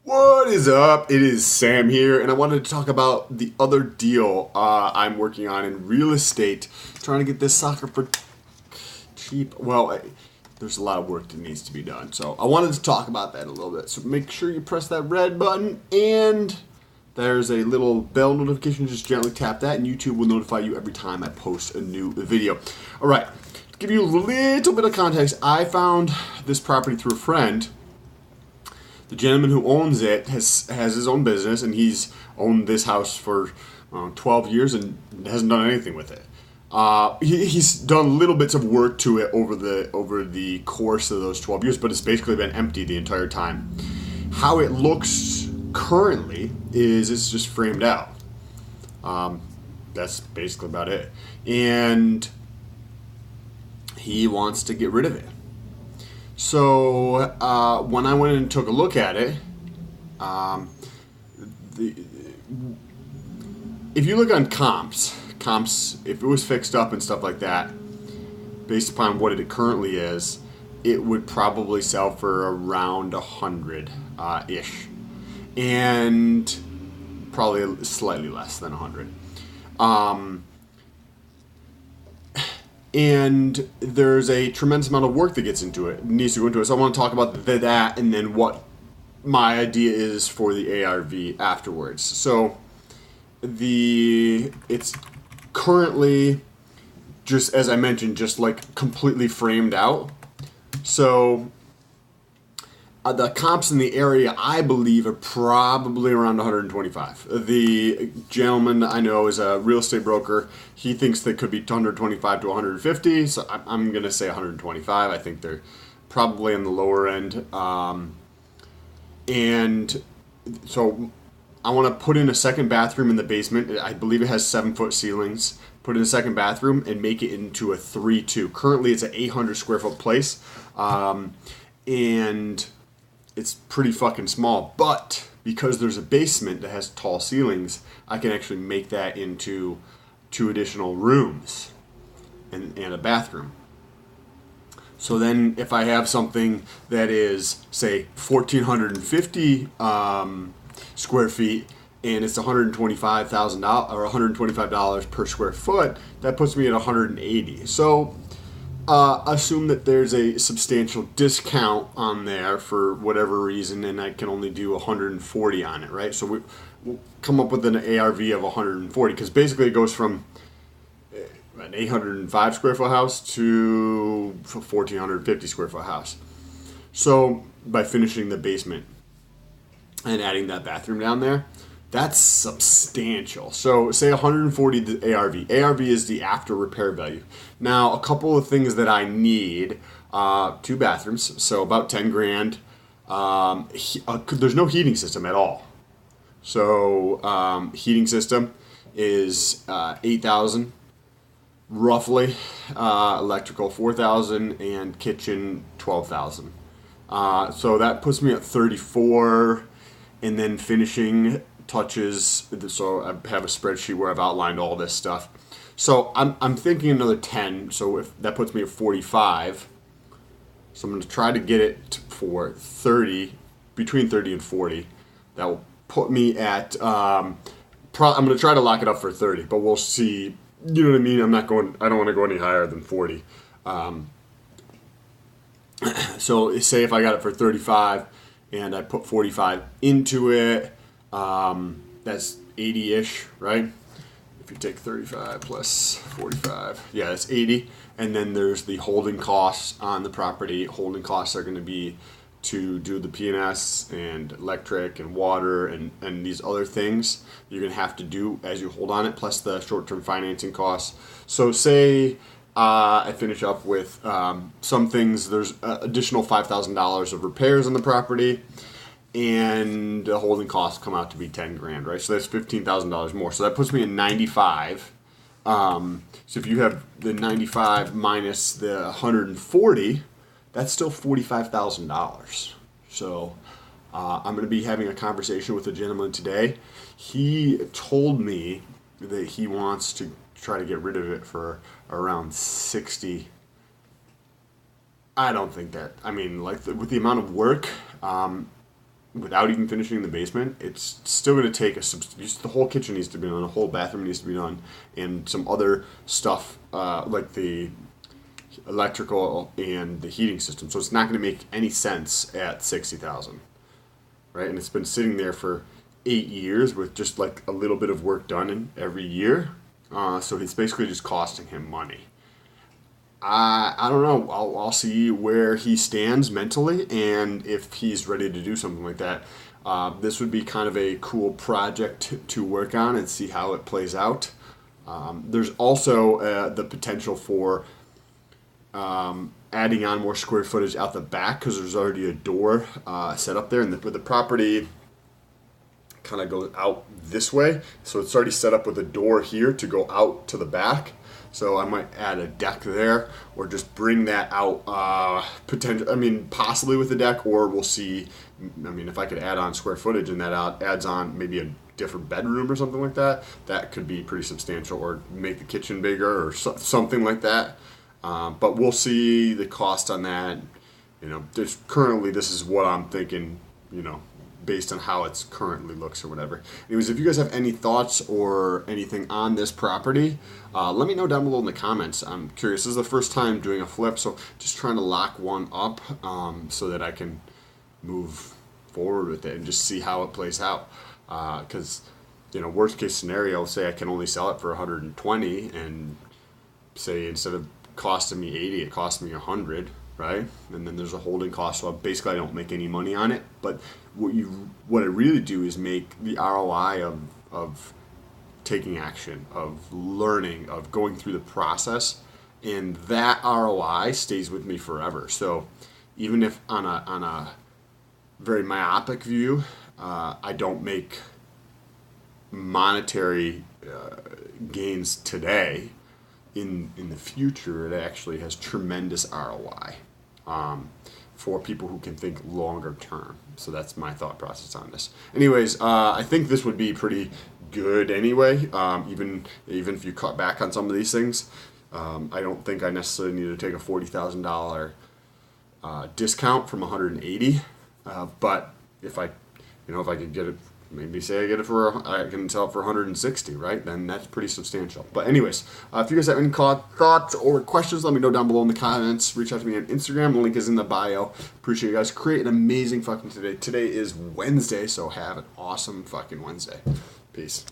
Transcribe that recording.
What is up? It is Sam here, and I wanted to talk about the other deal I'm working on in real estate. Trying to get this sucker for cheap. Well, there's a lot of work that needs to be done, so I wanted to talk about that a little bit. So make sure you press that red button, and there's a little bell notification. Just gently tap that, and YouTube will notify you every time I post a new video. All right, to give you a little bit of context, I found this property through a friend. The gentleman who owns it has his own business, and he's owned this house for 12 years and hasn't done anything with it. He's done little bits of work to it over the course of those 12 years, but it's basically been empty the entire time. How it looks currently is it's just framed out. That's basically about it. And he wants to get rid of it. So when I went and took a look at it, if you look on comps, if it was fixed up and stuff like that, based upon what it currently is, it would probably sell for around 100 ish, and probably slightly less than 100. And there's a tremendous amount of work that gets into it, needs to go into it. So I want to talk about that and then what my idea is for the ARV afterwards. So it's currently, just as I mentioned, just like completely framed out. So the comps in the area, I believe, are probably around 125. The gentleman I know is a real estate broker. He thinks they could be 125 to 150, so I'm going to say 125. I think they're probably on the lower end. And so I want to put in a second bathroom in the basement. I believe it has 7-foot ceilings. Put in a second bathroom and make it into a 3-2. Currently, it's an 800 square foot place. And it's pretty fucking small, but because there's a basement that has tall ceilings, I can actually make that into 2 additional rooms and a bathroom. So then if I have something that is, say, 1,450 square feet, and it's $125,000 or $125 per square foot, that puts me at 180. So assume that there's a substantial discount on there for whatever reason, and I can only do 140 on it, right? So we'll come up with an ARV of 140, because basically it goes from an 805 square foot house to a 1,450 square foot house. So by finishing the basement and adding that bathroom down there, that's substantial. So say 140 the ARV. ARV is the after repair value. Now a couple of things that I need: 2 bathrooms, so about 10 grand. There's no heating system at all. So heating system is 8,000 roughly. Electrical 4,000, and kitchen 12,000. So that puts me at 34, and then finishing touches. So I have a spreadsheet where I've outlined all this stuff. So I'm thinking another 10. So if that puts me at 45. So I'm going to try to get it for 30, between 30 and 40. That will put me at. I'm going to try to lock it up for 30, but we'll see. You know what I mean? I don't want to go any higher than 40. So say if I got it for 35 and I put 45 into it, that's 80-ish, right? If you take 35 plus 45, yeah, that's 80. And then there's the holding costs on the property. Holding costs are going to be to do the P&S and electric and water and these other things you're going to have to do as you hold on it, plus the short-term financing costs. So say I finish up with some things. There's additional $5,000 of repairs on the property, and the holding costs come out to be 10 grand, right? So that's $15,000 more. So that puts me at 95. So if you have the 95 minus the 140, that's still $45,000. So I'm going to be having a conversation with a gentleman today. He told me that he wants to try to get rid of it for around 60. I don't think that. I mean, like with the amount of work, without even finishing the basement, it's still going to take the whole kitchen needs to be done, the whole bathroom needs to be done, and some other stuff like the electrical and the heating system. So it's not going to make any sense at 60,000, right? And it's been sitting there for 8 years with just like a little bit of work done in every year. So it's basically just costing him money. I don't know. I'll see where he stands mentally and if he's ready to do something like that. This would be kind of a cool project to work on and see how it plays out. There's also the potential for adding on more square footage out the back because there's already a door set up there, and the property kind of goes out this way, so it's already set up with a door here to go out to the back. So I might add a deck there, or just bring that out. Possibly with a deck, or we'll see. I mean, if I could add on square footage and that adds on maybe a different bedroom or something like that, that could be pretty substantial. Or make the kitchen bigger or something like that. But we'll see the cost on that. Currently this is what I'm thinking. Based on how it's currently looks or whatever. Anyways, if you guys have any thoughts or anything on this property, let me know down below in the comments. I'm curious. This is the first time doing a flip, so just trying to lock one up so that I can move forward with it and just see how it plays out. Because, worst case scenario, say I can only sell it for 120, and say instead of costing me 80, it costs me 100. Right? And then there's a holding cost, so basically I don't make any money on it. But what I really do is make the ROI of taking action, of learning, of going through the process, and that ROI stays with me forever. So even if on a very myopic view, I don't make monetary gains today, in the future it actually has tremendous ROI. For people who can think longer term. So that's my thought process on this. Anyways, I think this would be pretty good anyway, even if you cut back on some of these things. I don't think I necessarily need to take a $40,000 discount from 180, but if I could get it, maybe say I can sell it for 160, right? Then that's pretty substantial. But anyways, if you guys have any thoughts or questions, let me know down below in the comments. Reach out to me on Instagram. The link is in the bio. Appreciate you guys. Create an amazing fucking today. Today is Wednesday, so have an awesome fucking Wednesday. Peace.